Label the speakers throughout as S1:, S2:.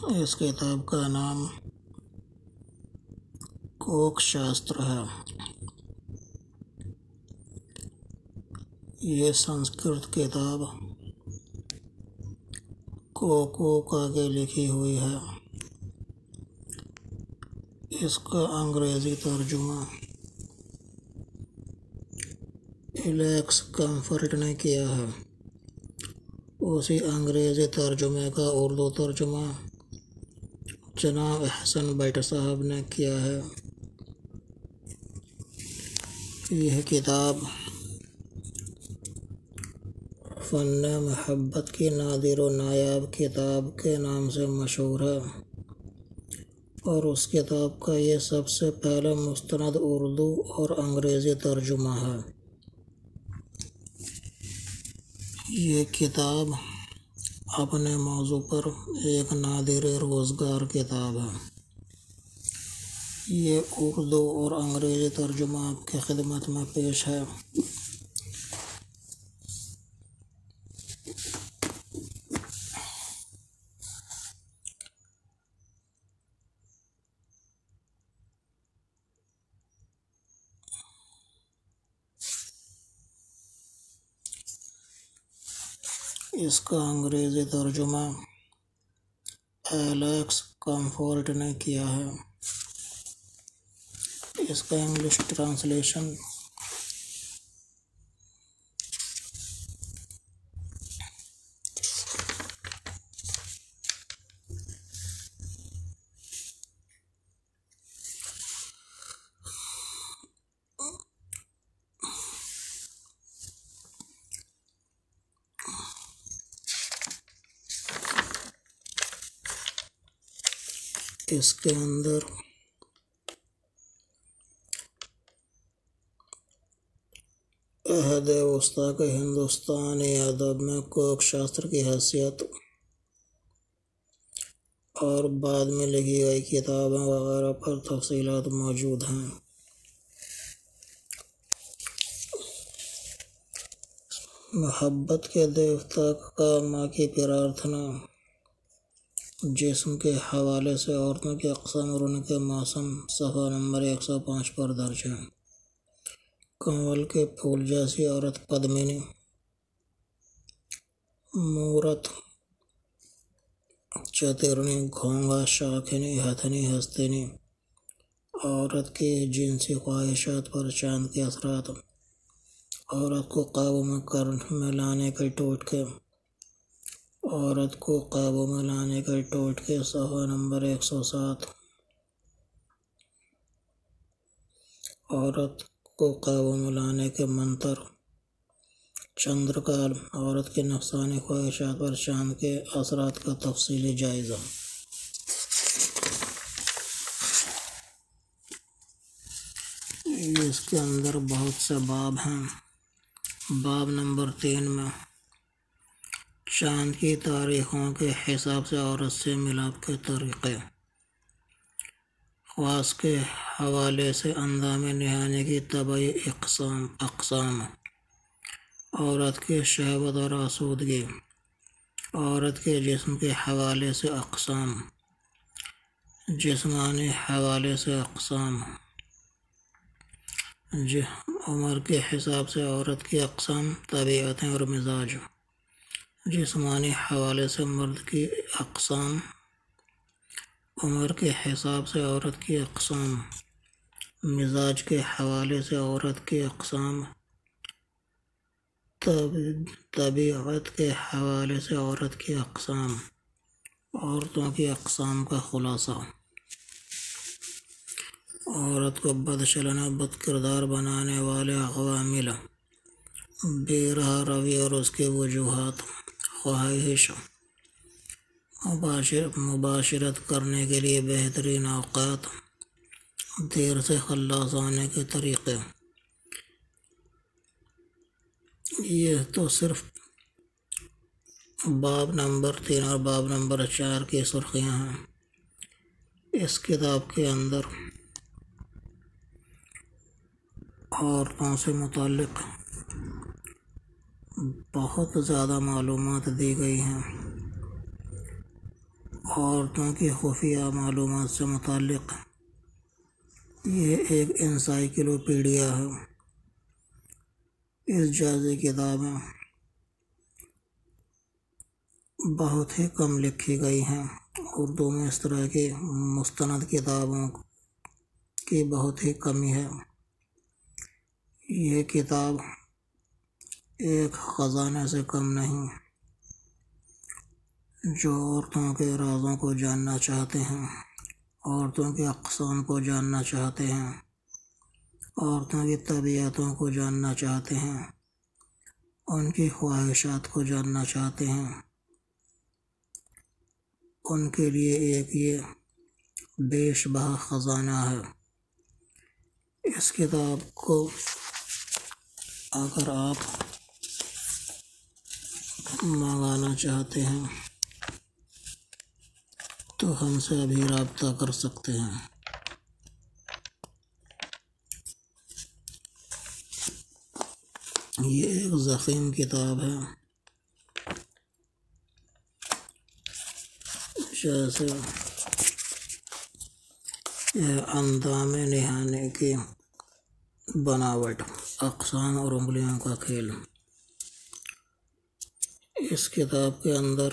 S1: اس کتاب کا نام کوک شاستر ہے۔ یہ سنسکرت کتاب کوکوکا کے لکھی ہوئی ہے۔ اس کا انگریزی ترجمہ الیکس کمفرٹ نے کیا ہے۔ اسی انگریزی ترجمے کا اردو ترجمہ جناب احسن بٹ صاحب نے کیا ہے۔ یہ کتاب فن محبت کی نادر و نایاب کتاب کے نام سے مشہور ہے، اور اس کتاب کا یہ سب سے پہلا مستند اردو اور انگریزی ترجمہ ہے۔ یہ کتاب اپنے موضوع پر ایک نادر روزگار کتاب ہے۔ یہ اردو اور انگریزی ترجمہ آپ کی خدمت میں پیش ہے۔ اس کا انگریزی ترجمہ الیکس کمفورٹ نے کیا ہے۔ اس کا انگلش ٹرانسلیشن اس کے اندر عہد وسطیٰ کے ہندوستانی ادب میں کوک شاستر کی حیثیت اور بعد میں لکھی گئی کتابیں وغیرہ پر تفصیلات موجود ہیں۔ محبت کے دیوتا کا ماں کی پرارتھنا، جسم کے حوالے سے عورتوں کی اقسام اور ان کے موسم، صفحہ نمبر 105 پر درج ہے۔ کنول کے پھول جیسی عورت پدمنی، مورت چترنی، گھونگا شاکھنی، ہتھنی ہستنی، عورت کی جنسی خواہشات پر چاند کے اثرات، عورت کو قابو میں لانے کے ٹوٹکے، عورت کو قابو میں لانے کے ٹوٹکے، صفحہ نمبر 107، عورت کو قابو میں لانے کے منتر، چندرکال، عورت کی نفسانی خواہشات پر چاند کے اثرات کا تفصیلی جائزہ۔ اس کے اندر بہت سے باب ہیں۔ باب نمبر 3 میں چاند کی تاریخوں کے حساب سے عورت سے ملاپ کے طریقے، خواص کے حوالے سے اندام نہانی کی طبعی اقسام، عورت کی شہوت اور آسودگی، عورت کے جسم کے حوالے سے اقسام، جسمانی حوالے سے اقسام، عمر کے حساب سے عورت کی اقسام، طبیعتیں اور مزاج، جسمانی حوالے سے مرد کی اقسام، عمر کے حساب سے عورت کی اقسام، مزاج کے حوالے سے عورت کی اقسام، طبیعت کے حوالے سے عورت کی اقسام، عورتوں کی اقسام کا خلاصہ، عورت کو بد چلن و بد کردار بنانے والے عوامل، بے راہ روی اور اس کی وجوہات، خواہش، مباشرت کرنے کے لیے بہترین اوقات، دیر سے خلاص آنے کے طریقے۔ یہ تو صرف باب نمبر 3 اور باب نمبر 4 کی سرخیاں ہیں۔ اس کتاب کے اندر عورتوں سے متعلق بہت زیادہ معلومات دی گئی ہیں۔ عورتوں کی خفیہ معلومات سے متعلق یہ ایک انسائکلوپیڈیا ہے۔ اس جائزی کتاب میں بہت ہی کم لکھی گئی ہیں۔ اردو میں اس طرح کی مستند کتابوں کی بہت ہی کمی ہے۔ یہ کتاب ایک خزانے سے کم نہیں۔ جو عورتوں کے رازوں کو جاننا چاہتے ہیں، عورتوں کے اقسام کو جاننا چاہتے ہیں، عورتوں کی طبیعتوں کو جاننا چاہتے ہیں، ان کی خواہشات کو جاننا چاہتے ہیں، ان کے لیے ایک یہ بیش بہا خزانہ ہے۔ اس کتاب کو اگر آپ منگانا چاہتے ہیں تو ہم سے ابھی رابطہ کر سکتے ہیں۔ یہ ایک ضخیم کتاب ہے، جیسے یہ اندام نہانے کی بناوٹ، اقسام اور انگلیوں کا کھیل۔ اس کتاب کے اندر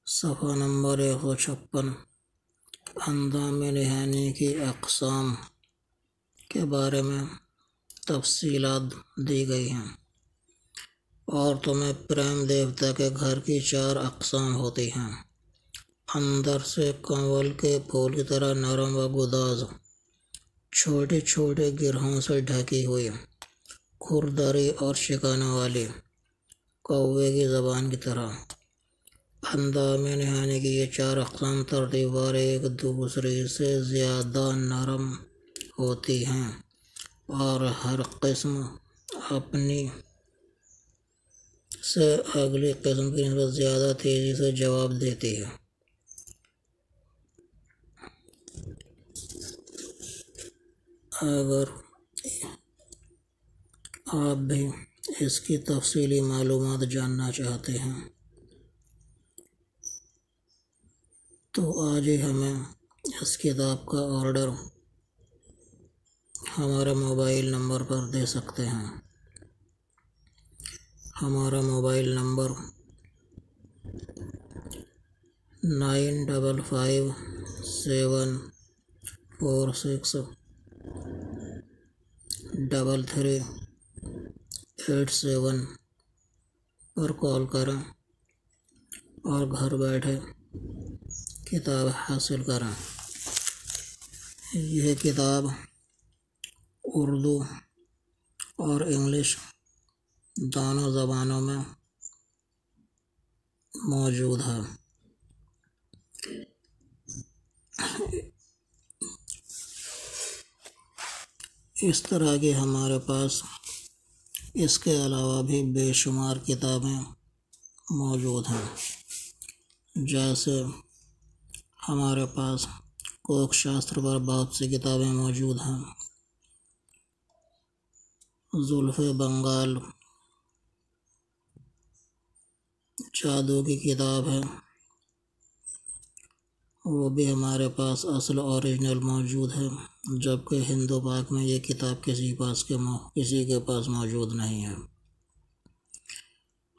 S1: صفحہ نمبر 156 اندام نہانے کی اقسام کے بارے میں تفصیلات دی گئی ہیں۔ عورتوں میں پریم دیوتا کے گھر کی 4 اقسام ہوتی ہیں۔ اندر سے کنول کے پھول کی طرح نرم و گداز، چھوٹے چھوٹے گرہوں سے ڈھکی ہوئی، کھردری اور شکانوں والی، کوے کی زبان کی طرح۔ اندام نہانے کی یہ 4 اقسام ترتیب وار ایک دوسرے سے زیادہ نرم ہوتی ہیں اور ہر قسم اپنی سے اگلی قسم کی نسبت زیادہ تیزی سے جواب دیتی ہے۔ اگر آپ بھی اس کی تفصیلی معلومات جاننا چاہتے ہیں تو آج ہی ہمیں اس کتاب کا آرڈر ہمارے موبائل نمبر پر دے سکتے ہیں۔ ہمارا موبائل نمبر 9557463387 پر کال کریں اور گھر بیٹھے کتاب حاصل کریں۔ یہ کتاب اردو اور انگلش دونوں زبانوں میں موجود ہے۔ اس طرح کی ہمارے پاس اس کے علاوہ بھی بے شمار کتابیں موجود ہیں، جیسے ہمارے پاس کوک شاستر پر بہت سی کتابیں موجود ہیں۔ زلف بنگال جادو کی کتاب ہے، وہ بھی ہمارے پاس اصل اوریجنل موجود ہے، جبکہ ہندو پاک میں یہ کتاب کسی کے پاس موجود نہیں ہے۔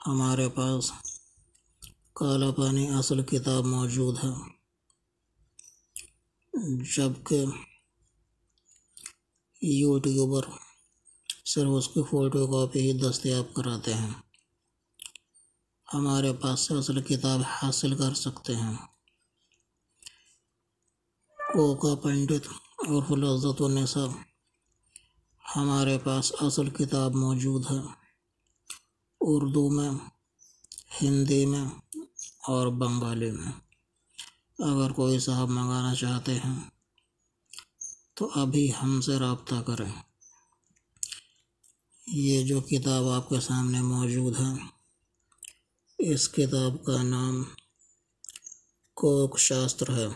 S1: ہمارے پاس کالا پانی اصل کتاب موجود ہے، جبکہ یوٹیوبر صرف اس کی فوٹو کاپی ہی دستیاب کراتے ہیں۔ ہمارے پاس سے اصل کتاب حاصل کر سکتے ہیں۔ کوکا پنڈت اور لذت النساء ہمارے پاس اصل کتاب موجود ہے، اردو میں، ہندی میں اور بنگالی میں۔ اگر کوئی صاحب منگانا چاہتے ہیں تو ابھی ہم سے رابطہ کریں۔ یہ جو کتاب آپ کے سامنے موجود ہے، اس کتاب کا نام کوک شاستر ہے۔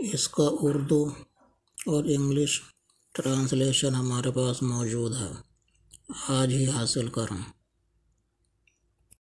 S1: اس کا اردو اور انگلش ٹرانسلیشن ہمارے پاس موجود ہے، آج ہی حاصل کریں۔